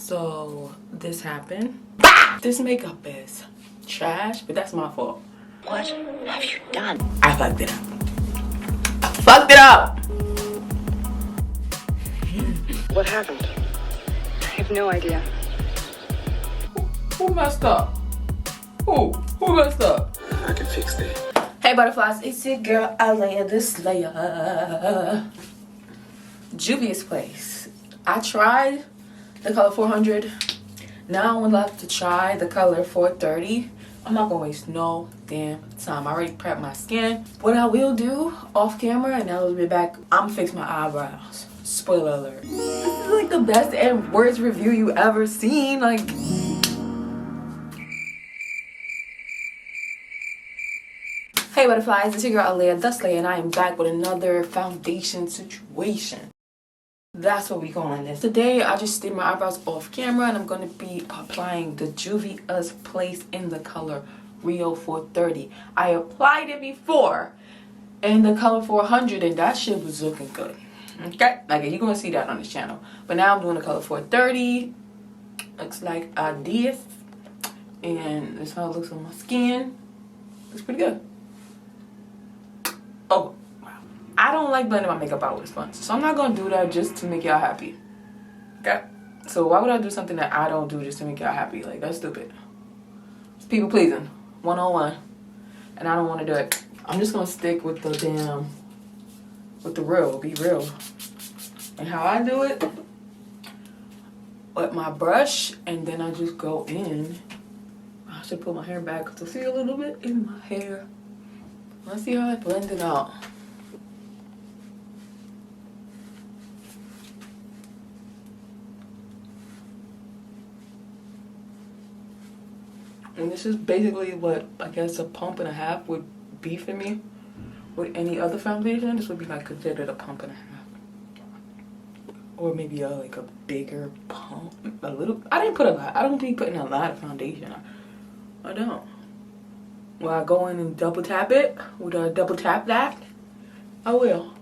So this happened. This makeup is trash, but that's my fault. What have you done? I fucked it up. I fucked it up. What happened? I have no idea. Who messed up? Who messed up? I can fix that. Hey butterflies, it's your girl Alaya the Slayer. Juvia's place. I tried the color 400. Now I'm left to try the color 430. I'm not gonna waste no damn time. I already prepped my skin. What I will do off camera, and I'll be back, I'm gonna fix my eyebrows. Spoiler alert. This is like the best and worst review you ever seen. Like, hey butterflies, it's your girl Alaya the Slayer, and I am back with another foundation situation. That's what we calling this. Today, I just did my eyebrows off camera, and I'm going to be applying the Juvia's Place in the color Rio 430. I applied it before in the color 400, and that shit was looking good. Okay? Like, you're going to see that on this channel. But now I'm doing the color 430. Looks like this. And this is how it looks on my skin. Looks pretty good. Oh. I don't like blending my makeup out with a sponge, so I'm not gonna do that just to make y'all happy. Okay? So why would I do something that I don't do just to make y'all happy? Like, that's stupid. It's people pleasing 101, and I don't want to do it. I'm just gonna stick with the real, be real. And how I do it with my brush, and then I just go in. I should put my hair back to see a little bit in my hair. Let's see how I blend it out. And this is basically what I guess a pump and a half would be for me. With any other foundation, this would be like considered a pump and a half. Or maybe like a bigger pump. A little. I didn't put a lot. I don't be putting a lot of foundation. I don't. Will I go in and double tap it? Would I double tap that? I will.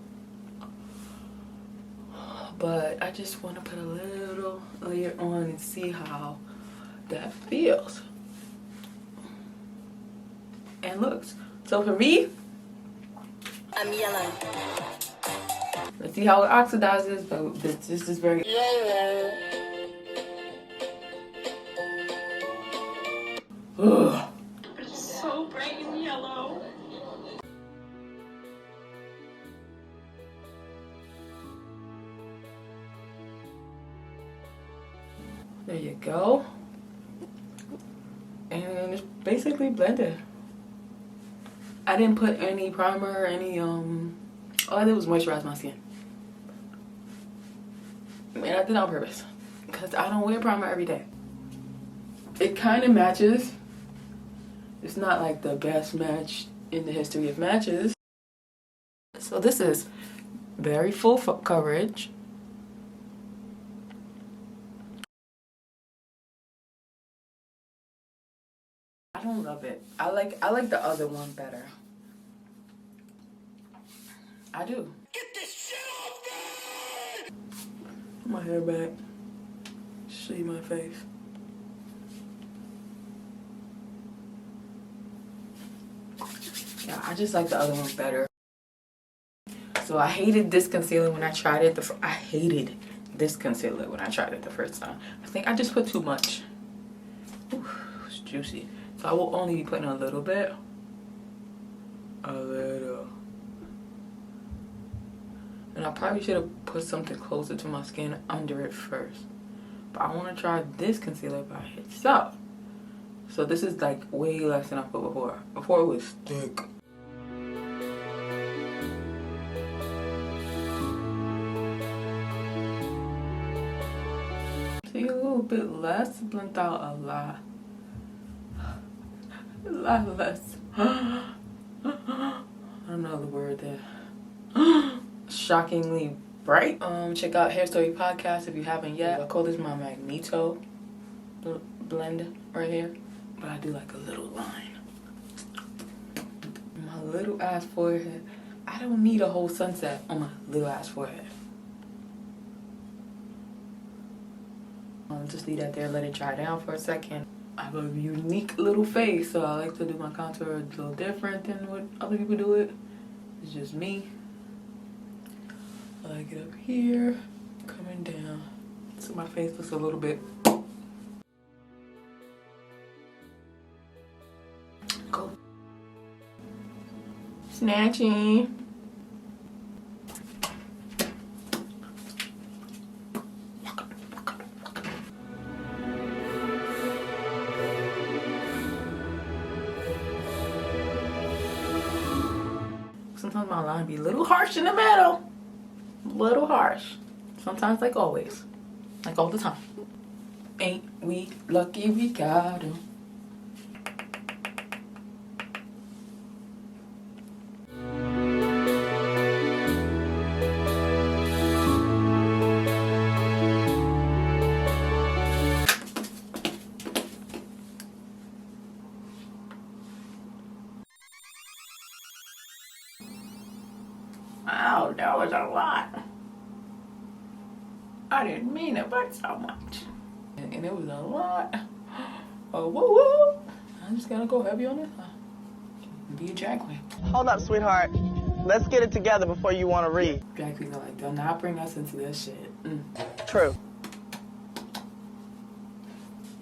But I just want to put a little layer on and see how that feels. And looks. So for me, I'm yellow. Let's see how it oxidizes, but this is very Yellow. Ugh. It's so bright and yellow. There you go. And it's basically blended. I didn't put any primer, all I did was moisturize my skin. And I did it on purpose, because I don't wear primer every day. It kind of matches. It's not like the best match in the history of matches. So this is very full coverage. I don't love it. I like the other one better. I do. Get this shit off me! Put my hair back. Show you my face. Yeah, I just like the other one better. So I hated this concealer when I tried it. I hated this concealer when I tried it the first time. I think I just put too much. Ooh, it's juicy. So I will only be putting a little bit. A little. And I probably should have put something closer to my skin under it first. But I want to try this concealer by itself. So this is like way less than I put before. Before it was thick. See, a little bit less, blend out a lot. A lot less. I don't know the word there. Shockingly bright. Check out Hair Story Podcast if you haven't yet. I call this my Magneto blend right here. But I do like a little line. My little ass forehead. I don't need a whole sunset on my little ass forehead. Just leave that there, let it dry down for a second. I have a unique little face, so I like to do my contour a little different than what other people do it. It's just me. I like it up here, coming down. So my face looks a little bit. Go. Snatching. Sometimes my line be a little harsh in the middle. Little harsh. Sometimes, like always. Like all the time. Ain't we lucky we got him? Wow, that was a lot. I didn't mean it, but so much. And it was a lot. Oh, woo woo. I'm just gonna go heavy on it. Be a drag queen. Hold up, sweetheart. Let's get it together before you want to read. Drag queens are like, do not bring us into this shit. True.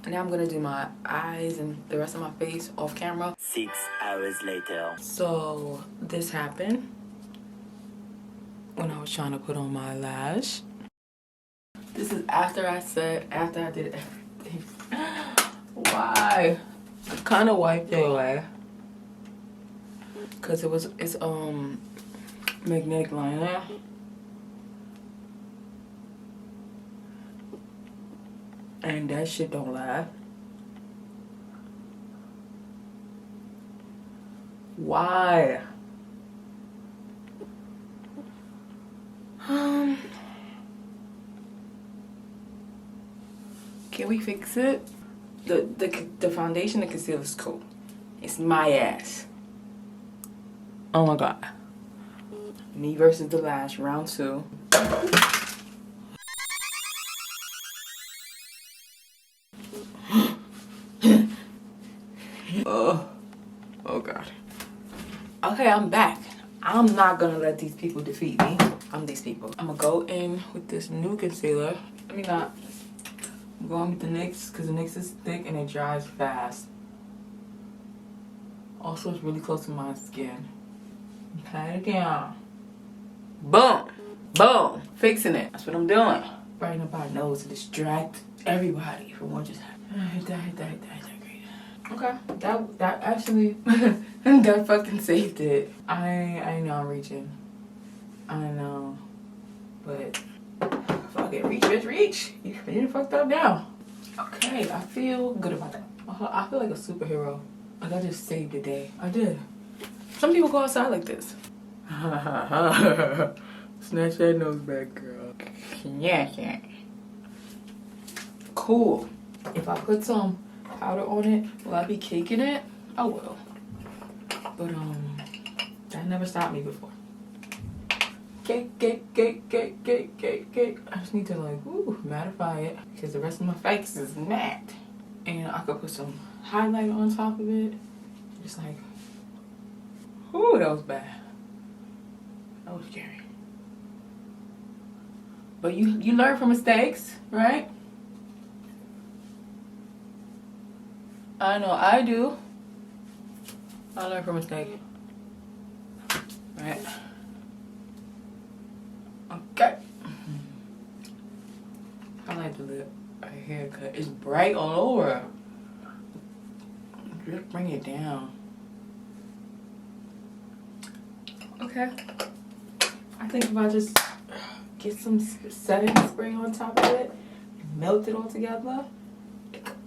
Now I'm gonna do my eyes and the rest of my face off camera. 6 hours later. So this happened when I was trying to put on my lash. This is after I did everything. Why? I kind of wiped it away because it's magnetic liner. And that shit don't lie. Why? Can we fix it? The foundation, the concealer is cool. It's my ass. Oh my god. Me versus the lash, round 2. Oh god. Okay, I'm back. I'm not gonna let these people defeat me. I'm these people. I'm gonna go in with this new concealer. Let me not. I'm going with the NYX because the NYX is thick and it dries fast. Also, it's really close to my skin. Pat it down. Boom. Boom. Fixing it. That's what I'm doing. Brighten up our nose to distract everybody from what just happened. Hit that. Okay, that actually that fucking saved it. I know I'm reaching. I know, but fuck it, reach. You didn't fucked up now. Okay, I feel good about that. I feel like a superhero. Like I just saved the day. I did. Some people go outside like this. Snatch that nose back, girl. Yeah. Cool. If I put some powder on it, will I be caking it? I will. But that never stopped me before. Cake. I just need to like mattify it because the rest of my face is matte. And I could put some highlighter on top of it. Just like, ooh, that was bad. That was scary. But you learn from mistakes, right? I know I do. I learn from mistakes. Right. Okay. I like the lip. A haircut. It's bright all over. Just bring it down. Okay. I think if I just get some setting spray on top of it, melt it all together,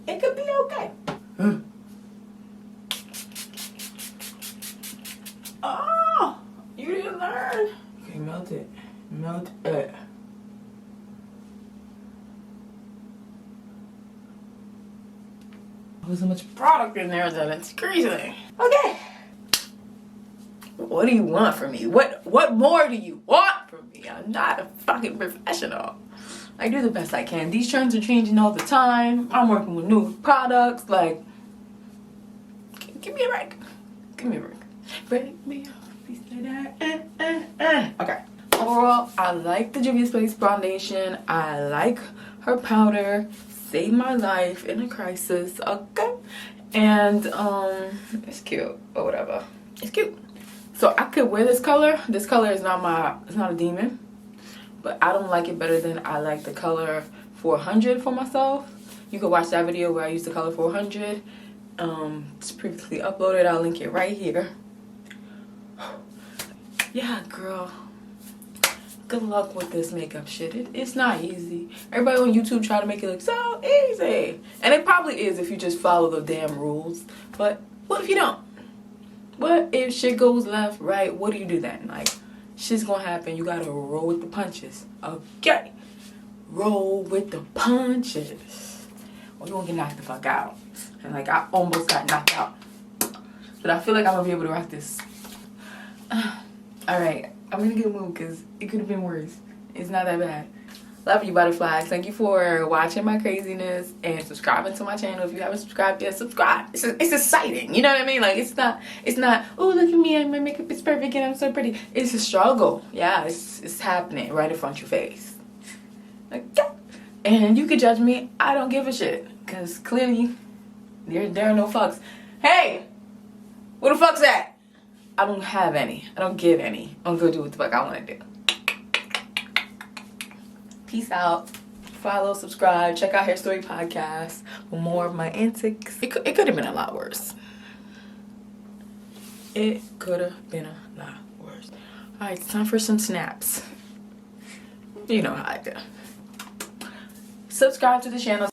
it could be okay. Oh, you didn't learn. Okay, melt it. Melt it. There's so much product in there that it's crazy. Okay. What do you want from me? What more do you want from me? I'm not a fucking professional. I do the best I can. These trends are changing all the time. I'm working with new products. Like, give me a break. Give me a break. Break me off. Okay. Overall, I like the Juvias Place foundation. I like her powder. Saved my life in a crisis. Okay. And it's cute or whatever. It's cute. So I could wear this color. This color is it's not a demon. But I don't like it better than I like the color 400 for myself. You can watch that video where I used the color 400. It's previously uploaded. I'll link it right here. Yeah, girl. Good luck with this makeup shit. It's not easy. Everybody on YouTube try to make it look so easy. And it probably is if you just follow the damn rules. But what if you don't? What if shit goes left, right? What do you do then? Like, shit's gonna happen. You gotta roll with the punches. Okay? Roll with the punches. Or you won't get knocked the fuck out. And like, I almost got knocked out. But I feel like I'm gonna be able to rock this. Alright, I'm gonna get a move because it could have been worse. It's not that bad. Love you, butterflies. Thank you for watching my craziness and subscribing to my channel. If you haven't subscribed yet, subscribe. It's exciting. You know what I mean? Like, it's not, oh, look at me, my makeup is perfect and I'm so pretty. It's a struggle. Yeah, it's happening right in front of your face. Okay. And you can judge me. I don't give a shit. Because clearly, there are no fucks. Hey! Where the fuck's at? I don't have any. I don't give any. I'm gonna do what the fuck I want to do. Peace out. Follow, subscribe, check out Hair Story Podcast for more of my antics. It could have been a lot worse. It could have been a lot worse. Alright, it's time for some snaps. You know how I do. Subscribe to the channel.